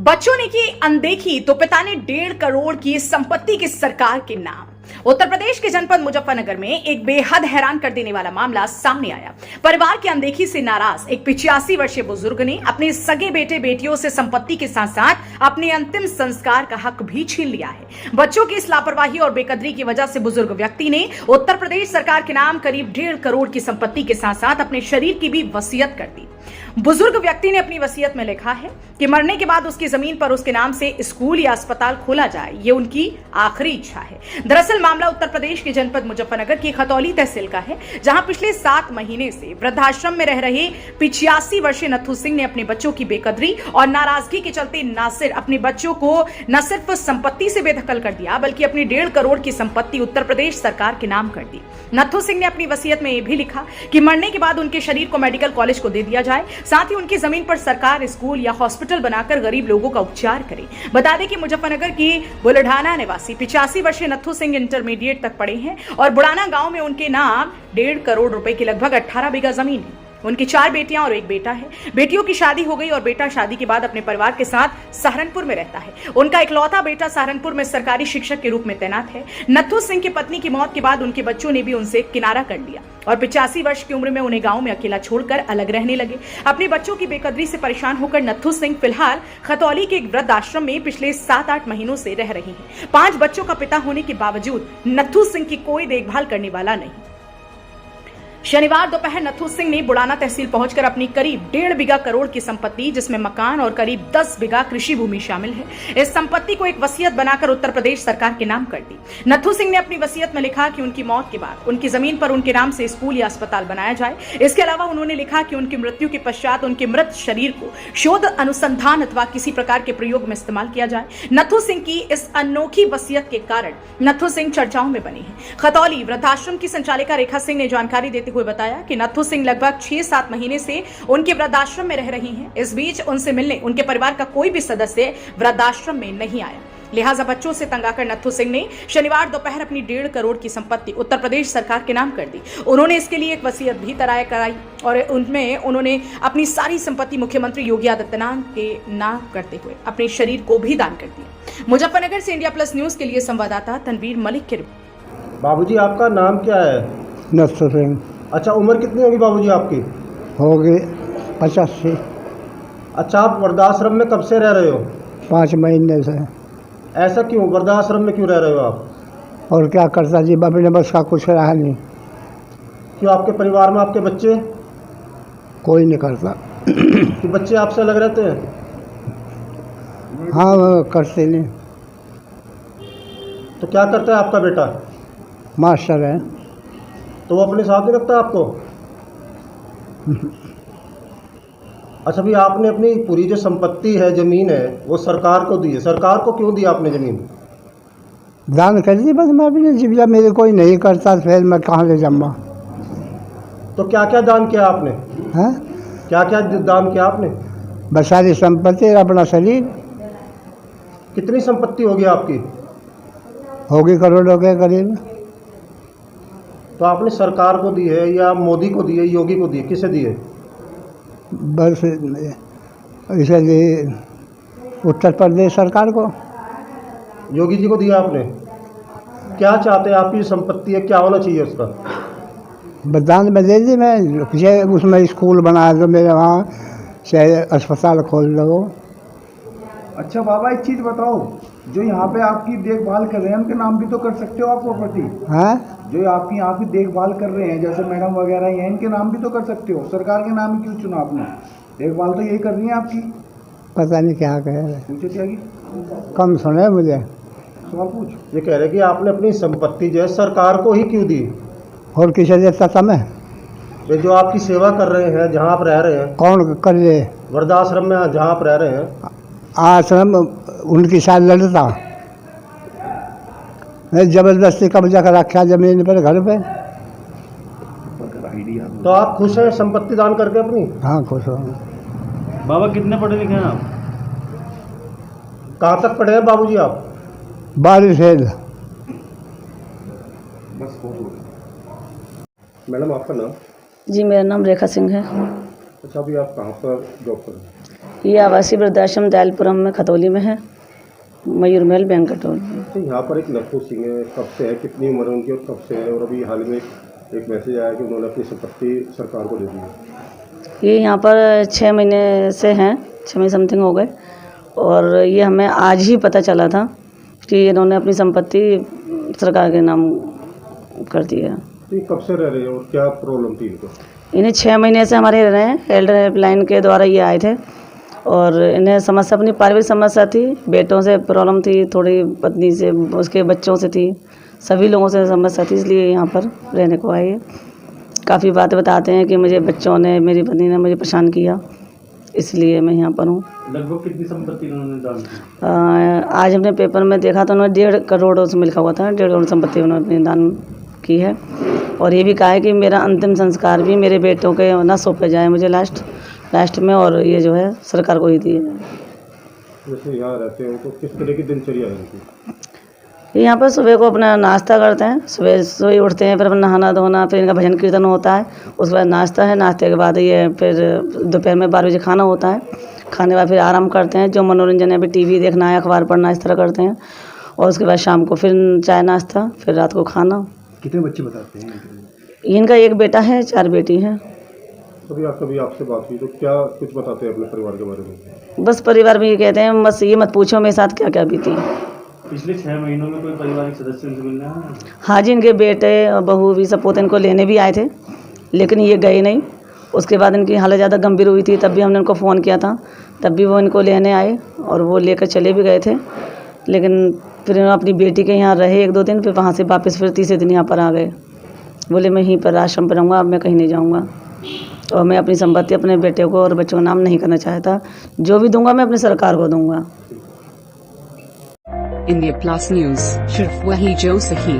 बच्चों ने की अनदेखी तो पिता ने 1.5 करोड़ की संपत्ति की सरकार के नाम। उत्तर प्रदेश के जनपद मुजफ्फरनगर में एक बेहद हैरान कर देने वाला मामला सामने आया। परिवार की अनदेखी से नाराज एक 85 वर्षीय बुजुर्ग ने अपने सगे बेटे बेटियों से संपत्ति के साथ साथ अपने अंतिम संस्कार का हक भी छीन लिया है। बच्चों की इस लापरवाही और बेकदरी की वजह से बुजुर्ग व्यक्ति ने उत्तर प्रदेश सरकार के नाम करीब 1.5 करोड़ की संपत्ति के साथ साथ अपने शरीर की भी वसीयत कर दी। बुजुर्ग व्यक्ति ने अपनी वसीयत में लिखा है कि मरने के बाद उसकी जमीन पर उसके नाम से स्कूल या अस्पताल खोला जाए, ये उनकी आखिरी इच्छा है। दरअसल मामला उत्तर प्रदेश के जनपद मुजफ्फरनगर की खतौली तहसील का है, जहां पिछले 7 महीने से वृद्धाश्रम में रह रहे 85 वर्षीय नथु सिंह ने अपने बच्चों की बेकदरी और नाराजगी के चलते अपने बच्चों को न सिर्फ संपत्ति से बेदखल कर दिया, बल्कि अपनी 1.5 करोड़ की संपत्ति उत्तर प्रदेश सरकार के नाम कर दी। नथु सिंह ने अपनी वसीयत में यह भी लिखा कि मरने के बाद उनके शरीर को मेडिकल कॉलेज को दे दिया जाए, साथ ही उनकी जमीन पर सरकार स्कूल या हॉस्पिटल बनाकर गरीब लोगों का उपचार करे। बता दें कि मुजफ्फरनगर की बुलढाना निवासी 85 वर्षीय नथु सिंह इंटरमीडिएट तक पढ़े हैं और बुढ़ाना गांव में उनके नाम 1.5 करोड़ रुपए की लगभग 18 बीघा जमीन है। उनकी 4 बेटियां और 1 बेटा है। बेटियों की शादी हो गई और बेटा शादी के बाद अपने परिवार के साथ सहारनपुर में रहता है। उनका इकलौता बेटा सहारनपुर में सरकारी शिक्षक के रूप में तैनात है। नथु सिंह की पत्नी की मौत के बाद उनके बच्चों ने भी उनसे किनारा कर लिया और 85 वर्ष की उम्र में उन्हें गांव में अकेला छोड़कर अलग रहने लगे। अपने बच्चों की बेकदरी से परेशान होकर नथु सिंह फिलहाल खतौली के एक वृद्ध आश्रम में पिछले 7-8 महीनों से रह रही हैं। 5 बच्चों का पिता होने के बावजूद नथु सिंह की कोई देखभाल करने वाला नहीं। शनिवार दोपहर नथु सिंह ने बुढ़ाना तहसील पहुंचकर अपनी करीब 1.5 करोड़ की संपत्ति, जिसमें मकान और करीब 10 बीघा कृषि भूमि शामिल है, इस संपत्ति को एक वसीयत बनाकर उत्तर प्रदेश सरकार के नाम कर दी। नथु सिंह ने अपनी वसीयत में लिखा कि उनकी मौत के बाद उनकी जमीन पर उनके नाम से स्कूल या अस्पताल बनाया जाए। इसके अलावा उन्होंने लिखा कि उनकी मृत्यु के पश्चात उनके मृत शरीर को शोध अनुसंधान अथवा किसी प्रकार के प्रयोग में इस्तेमाल किया जाए। नथु सिंह की इस अनोखी वसीयत के कारण नथु सिंह चर्चाओं में बने हैं। खतौली वृद्धाश्रम की संचालिका रेखा सिंह ने जानकारी देते हुए बताया कि नथु सिंह लगभग 6-7 महीने से उनके वृद्धाश्रम में रह रही हैं। इस बीच उनसे मिलने उनके परिवार का कोई भी सदस्य वृद्धाश्रम में नहीं आया। लिहाजा बच्चों से तंग आकर नथु सिंह ने शनिवार दोपहर अपनी 1.5 करोड़ की संपत्ति उत्तर प्रदेश सरकार के नाम कर दी। उन्होंने इसके लिए एक वसीयत भी तैयार कराई और उनमें उन्होंने अपनी सारी संपत्ति मुख्यमंत्री योगी आदित्यनाथ के नाम करते हुए अपने शरीर को भी दान कर दिया। मुजफ्फरनगर से इंडिया प्लस न्यूज के लिए संवाददाता तनवीर मलिक की रिपोर्ट। बाबूजी, आपका नाम क्या है? नथु सिंह। अच्छा, उम्र कितनी होगी बाबूजी आपकी? हो गई 85। अच्छा, आप वृद्धाश्रम में कब से रह रहे हो? 5 महीने से। ऐसा क्यों? वृद्धाश्रम में क्यों रह रहे हो आप? और क्या करता जी, अपने बस का कुछ रहा नहीं। क्यों, आपके परिवार में आपके बच्चे? कोई नहीं करता। कि बच्चे आपसे अलग रहते हैं? हाँ, वो करते नहीं। तो क्या करता है आपका बेटा? मास्टर है। तो वो अपने साथ नहीं रखता आपको? अच्छा, भी आपने अपनी पूरी जो संपत्ति है, जमीन है, वो सरकार को दी है। सरकार को क्यों दी आपने जमीन? दान कर दी बस। मैं अपनी जीविका, मेरे कोई नहीं करता, फिर मैं कहाँ ले जाऊँगा? तो क्या क्या दान किया आपने? हैं? क्या क्या दान किया आपने? बस सारी संपत्ति, अपना शरीर। कितनी संपत्ति होगी आपकी? होगी करोड़ों के करीब। तो आपने सरकार को दी है या मोदी को दी है, योगी को दी है, किसे दी है? बस इसे दी उत्तर प्रदेश सरकार को। योगी जी को दिया आपने? क्या चाहते हैं? आपकी संपत्ति है, क्या होना चाहिए उसका? बदान में दे दी मैं, चाहे उसमें स्कूल बना दो मेरे वहाँ, चाहे अस्पताल खोल दो। अच्छा बाबा, एक चीज़ बताओ, जो यहाँ पे आपकी देखभाल कर रहे हैं उनके नाम भी तो कर सकते हो आप प्रॉपर्टी? हाँ, जो आपकी यहाँ की देखभाल कर रहे हैं, जैसे मैडम वगैरह हैं, इनके नाम भी तो कर सकते हो। सरकार के नाम ही क्यों चुना आपने? देखभाल तो यही कर रही है आपकी। पता नहीं क्या कह रहे, पूछे क्या कि कम सुने मुझे। सवाल पूछ। ये कह रहे कि आपने अपनी संपत्ति जो है सरकार को ही क्यों दी? और किसे देता था मैं? ये जो आपकी सेवा कर रहे हैं, जहाँ आप रह रहे हैं, कौन कर रहे? वृद्धाश्रम में जहाँ आप रह रहे हैं, आश्रम उनके साथ लड़ता, मैं जबरदस्ती कब्जा कर रखा जमीन पर, घर पे। तो आप खुश हैं संपत्ति दान करके अपनी? हाँ, खुश हो। बाबा कितने पढ़े लिखे हैं आप? कहाँ तक पढ़े हैं बाबूजी आप? 12 फेल। मैडम, आपका नाम? जी, मेरा नाम रेखा सिंह है। अच्छा, अभी आप कहाँ पर जॉब कर रहे हैं? ये आवासीय वृद्धाश्रम दयालपुरम में खतौली में है, मयूर महल बैंकटोल में। तो यहाँ पर एक नक्कू सिंह है, कब से है, कितनी उम्र है उनकी और कब से है, और अभी हाल में एक मैसेज आया कि उन्होंने अपनी संपत्ति सरकार को दे दी है। ये यहाँ पर 6 महीने से हैं, 6 महीने समथिंग हो गए, और ये हमें आज ही पता चला था कि इन्होंने अपनी संपत्ति सरकार के नाम कर दी है। तो ये कब से रह रहे हैं और क्या प्रॉब्लम थी इनको? इन्हें 6 महीने से हमारे रह रहे हैं, एल्डर हेल्पलाइन के द्वारा ये आए थे, और इन्हें समस्या अपनी पारिवारिक समस्या थी, बेटों से प्रॉब्लम थी, थोड़ी पत्नी से, उसके बच्चों से थी, सभी लोगों से समस्या थी, इसलिए यहाँ पर रहने को आए हैं। काफ़ी बातें बताते हैं कि मुझे बच्चों ने, मेरी पत्नी ने मुझे परेशान किया, इसलिए मैं यहाँ पर हूँ। लगभग कितनी संपत्ति उन्होंने दान की? आज हमने पेपर में देखा तो उन्होंने 1.5 करोड़ उसमें लिखा हुआ था, 1.5 करोड़ संपत्ति उन्होंने अपनी दान की है, और ये भी कहा है कि मेरा अंतिम संस्कार भी मेरे बेटों के ना सौंपे जाए मुझे लास्ट में, और ये जो है सरकार को ही दी है। जैसे यहाँ रहते हो तो किस तरह की दिनचर्या है इनकी? यहाँ पर सुबह को अपना नाश्ता करते हैं, सुबह उठते हैं, फिर अपना नहाना धोना, फिर इनका भजन कीर्तन होता है, उसके बाद नाश्ता है, नाश्ते के बाद ये फिर दोपहर में 12 बजे खाना होता है, खाने के बाद फिर आराम करते हैं, जो मनोरंजन है अभी टीवी देखना है, अखबार पढ़ना, इस तरह करते हैं, और उसके बाद शाम को फिर चाय नाश्ता, फिर रात को खाना। कितने बच्चे बताते हैं? इनका एक बेटा है, 4 बेटी हैं। कभी आपसे बात हुई तो क्या कुछ बताते हैं अपने परिवार के बारे में? बस परिवार में ये कहते हैं, बस ये मत पूछो मेरे साथ क्या क्या बीती। पिछले 6 महीनों में कोई पारिवारिक सदस्य उनसे मिलने आया? हाँ जी, इनके बेटे और बहू भी सपोते इनको लेने भी आए थे, लेकिन ये गए नहीं। उसके बाद इनकी हालत ज़्यादा गंभीर हुई थी, तब भी हमने उनको फ़ोन किया था, तब भी वो इनको लेने आए, और वो लेकर चले भी गए थे, लेकिन फिर इन्होंने अपनी बेटी के यहाँ रहे 1-2 दिन, फिर वहाँ से वापस फिर तीसरे दिन यहाँ पर आ गए। बोले मैं यहीं पर आश्रम पर रहूँगा, अब मैं कहीं नहीं जाऊँगा, और मैं अपनी संपत्ति अपने बेटे को और बच्चों का नाम नहीं करना चाहता, जो भी दूंगा मैं अपनी सरकार को दूंगा। इंडिया प्लस न्यूज, सिर्फ वही जो सही।